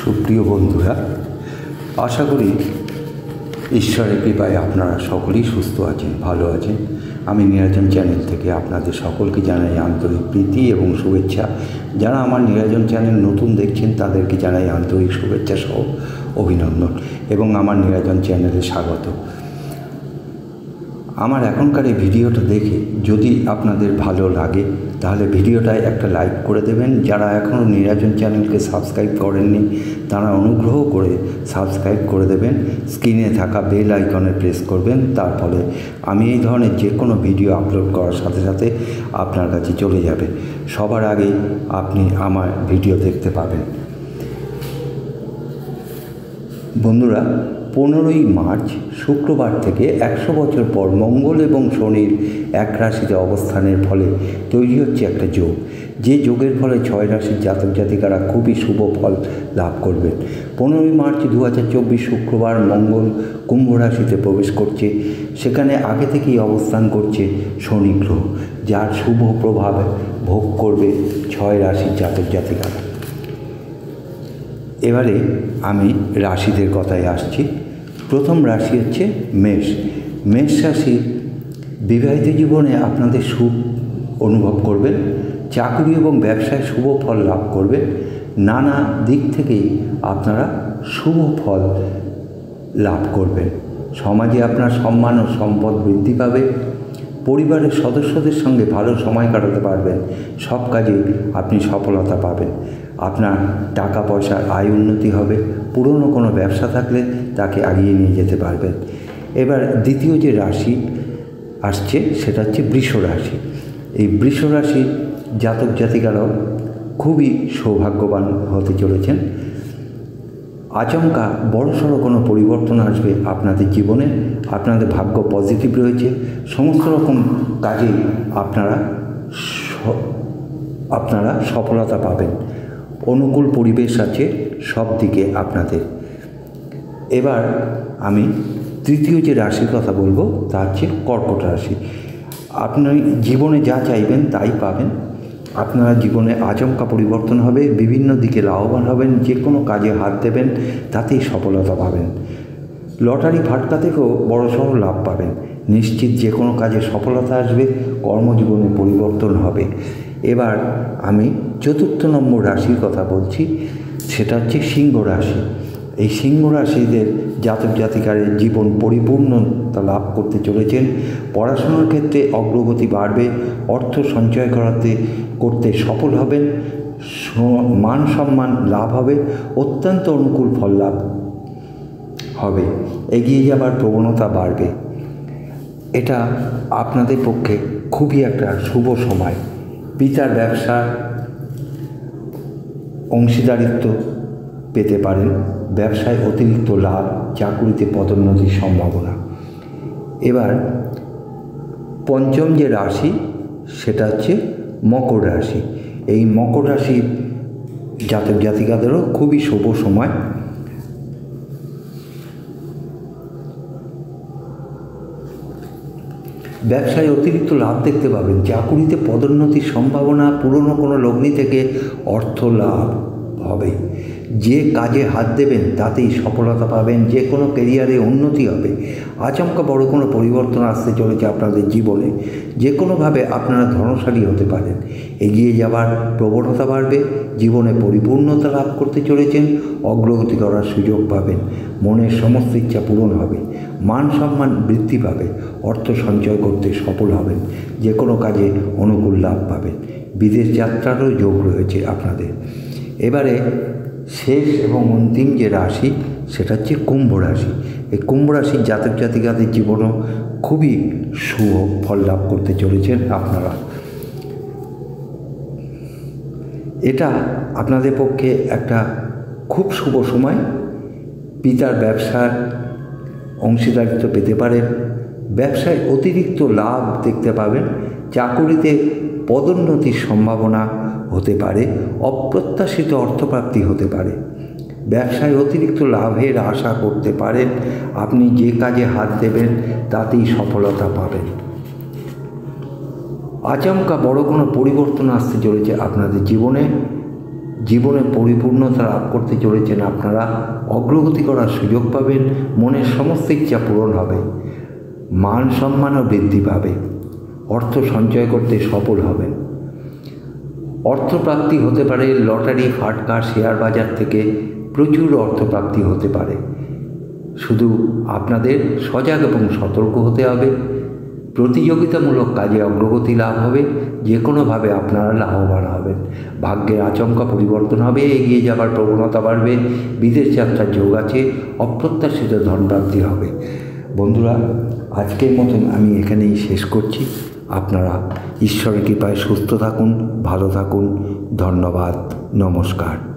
সুপ্রিয় বন্ধুরা, আশা করি ঈশ্বরের কৃপায় আপনারা সকলেই সুস্থ আছেন, ভালো আছেন। আমি নিরাজন চ্যানেল থেকে আপনাদের সকলকে জানাই আন্তরিক প্রীতি এবং শুভেচ্ছা। যারা আমার নিরাজন চ্যানেল নতুন দেখছেন তাদেরকে জানাই আন্তরিক শুভেচ্ছা সহ অভিনন্দন এবং আমার নিরাজন চ্যানেলে স্বাগত। আমার এখনকার এই ভিডিওটা দেখে যদি আপনাদের ভালো লাগে তাহলে ভিডিওটায় একটা লাইক করে দেবেন। যারা এখনও নিরাজন চ্যানেলকে সাবস্ক্রাইব করেননি তারা অনুগ্রহ করে সাবস্ক্রাইব করে দেবেন। স্ক্রিনে থাকা বেল আইকনে প্রেস করবেন, তার ফলে আমি এই ধরনের যে কোনো ভিডিও আপলোড করার সাথে সাথে আপনার কাছে চলে যাবে। সবার আগে আপনি আমার ভিডিও দেখতে পাবেন। বন্ধুরা, 15ই মার্চ শুক্রবার থেকে 100 বছর পর মঙ্গল এবং শনির এক রাশিতে অবস্থানের ফলে তৈরি হচ্ছে একটা যোগ। যে যোগের ফলে 6 রাশির জাতক জাতিকারা খুবই শুভ ফল লাভ করবেন। 15ই মার্চ 2024 শুক্রবার মঙ্গল কুম্ভ রাশিতে প্রবেশ করছে। সেখানে আগে থেকেই অবস্থান করছে শনি গ্রহ, যার শুভ প্রভাব ভোগ করবে 6 রাশির জাতক জাতিকারা। এবারে আমি রাশিদের কথায় আসছি। প্রথম রাশি হচ্ছে মেষ। মেষ রাশি বিবাহিত জীবনে আপনাদের সুখ অনুভব করবেন। চাকরি এবং ব্যবসায় শুভ ফল লাভ করবেন। নানা দিক থেকেই আপনারা শুভ ফল লাভ করবেন। সমাজে আপনার সম্মান ও সম্পদ বৃদ্ধি পাবে। পরিবারের সদস্যদের সঙ্গে ভালো সময় কাটাতে পারবেন। সব কাজে আপনি সফলতা পাবেন। আপনার টাকা পয়সার আয় উন্নতি হবে। পুরনো কোনো ব্যবসা থাকলে তাকে এগিয়ে নিয়ে যেতে পারবেন। এবার দ্বিতীয় যে রাশি আসছে সেটা হচ্ছে বৃষ রাশি। এই বৃষ রাশির জাতক জাতিকারাও খুবই সৌভাগ্যবান হতে চলেছেন। আচমকা বড়সড় কোনো পরিবর্তন আসবে আপনাদের জীবনে। আপনাদের ভাগ্য পজিটিভ রয়েছে। সমস্ত রকম কাজে আপনারা সফলতা পাবেন। অনুকূল পরিবেশ আছে সব দিকে আপনাদের। এবার আমি তৃতীয় যে রাশির কথা বলবো তা হচ্ছে কর্কট রাশি। আপনি জীবনে যা চাইবেন তাই পাবেন। আপনার জীবনে আচমকা পরিবর্তন হবে, বিভিন্ন দিকে লাভবান হবেন। যে কোনো কাজে হাত দেবেন তাতেই সফলতা পাবেন। লটারি ফাটকা থেকেও বড়সড় লাভ পাবেন। নিশ্চিত যে কোনো কাজে সফলতা আসবে, কর্মজীবনে পরিবর্তন হবে। এবার আমি চতুর্থ নম্বর রাশির কথা বলছি, সেটা হচ্ছে সিংহ রাশি। এই সিংহ রাশিদের জাতক জাতিকারের জীবন পরিপূর্ণতা লাভ করতে চলেছেন। পড়াশোনার ক্ষেত্রে অগ্রগতি বাড়বে। অর্থ সঞ্চয় করতে সফল হবেন। মান সম্মান লাভ হবে। অত্যন্ত অনুকূল ফল লাভ হবে। এগিয়ে যাবার প্রবণতা বাড়বে। এটা আপনাদের পক্ষে খুবই একটা শুভ সময়। পিতার ব্যবসার অংশীদারিত্ব পেতে পারেন। ব্যবসায় অতিরিক্ত লাভ, চাকুরিতে পদোন্নতির সম্ভাবনা। এবার পঞ্চম যে রাশি সেটা হচ্ছে মকর রাশি। এই মকর রাশির জাতক জাতিকাদেরও খুবই শুভ সময়। ব্যবসায় অতিরিক্ত লাভ দেখতে পাবেন। চাকুরিতে পদোন্নতির সম্ভাবনা। পুরনো কোনো লগ্নি থেকে অর্থ লাভ হবে। যে কাজে হাত দেবেন তাতেই সফলতা পাবেন। যে কোনো ক্যারিয়ারে উন্নতি হবে। আচমকা বড় কোনো পরিবর্তন আসতে চলেছে আপনাদের জীবনে। যে কোনোভাবে আপনারা ধনশালী হতে পারেন। এগিয়ে যাবার প্রবণতা বাড়বে। জীবনে পরিপূর্ণতা লাভ করতে চলেছেন। অগ্রগতি করার সুযোগ পাবেন। মনের সমস্ত ইচ্ছা পূরণ হবে। মান সম্মান বৃদ্ধি পাবে। অর্থ সঞ্চয় করতে সফল হবেন। যে কোনো কাজে অনুকূল লাভ পাবেন। বিদেশ যাত্রারও যোগ রয়েছে আপনাদের। এবারে শেষ এবং অন্তিম যে রাশি সেটা হচ্ছে কুম্ভ রাশি। এই কুম্ভ রাশির জাতক জাতিকাদের জীবনও খুবই শুভ ফল লাভ করতে চলেছেন আপনারা। এটা আপনাদের পক্ষে একটা খুব শুভ সময়। পিতার ব্যবসার অংশীদারিত্ব পেতে পারেন। ব্যবসায় অতিরিক্ত লাভ দেখতে পাবেন। চাকুরিতে পদোন্নতির সম্ভাবনা হতে পারে। অপ্রত্যাশিত অর্থপ্রাপ্তি হতে পারে। ব্যবসায় অতিরিক্ত লাভের আশা করতে পারেন। আপনি যে কাজে হাত দেবেন তাতেই সফলতা পাবেন। আচমকা বড় কোনো পরিবর্তন আসতে চলেছে আপনাদের জীবনে। জীবনে পরিপূর্ণতা লাভ করতে চলেছেন আপনারা। অগ্রগতি করার সুযোগ পাবেন, মনের সমস্ত ইচ্ছা পূরণ হবে, মান সম্মানও বৃদ্ধি পাবে, অর্থ সঞ্চয় করতে সফল হবেন। অর্থপ্রাপ্তি হতে পারে, লটারি, ফাটকা, শেয়ার বাজার থেকে প্রচুর অর্থপ্রাপ্তি হতে পারে। শুধু আপনাদের সজাগ এবং সতর্ক হতে হবে। প্রতিযোগিতামূলক কাজে অগ্রগতি লাভ হবে, যে কোনোভাবে আপনারা লাভবান হবেন। ভাগ্যের আচমকা পরিবর্তন হবে, এগিয়ে যাবার প্রবণতা বাড়বে, বিদেশ যাত্রার যোগ আছে, অপ্রত্যাশিত ধনপ্রাপ্তি হবে। বন্ধুরা, আজকের মতন আমি এখানেই শেষ করছি। আপনারা ঈশ্বরের কৃপায় সুস্থ থাকুন, ভালো থাকুন। ধন্যবাদ, নমস্কার।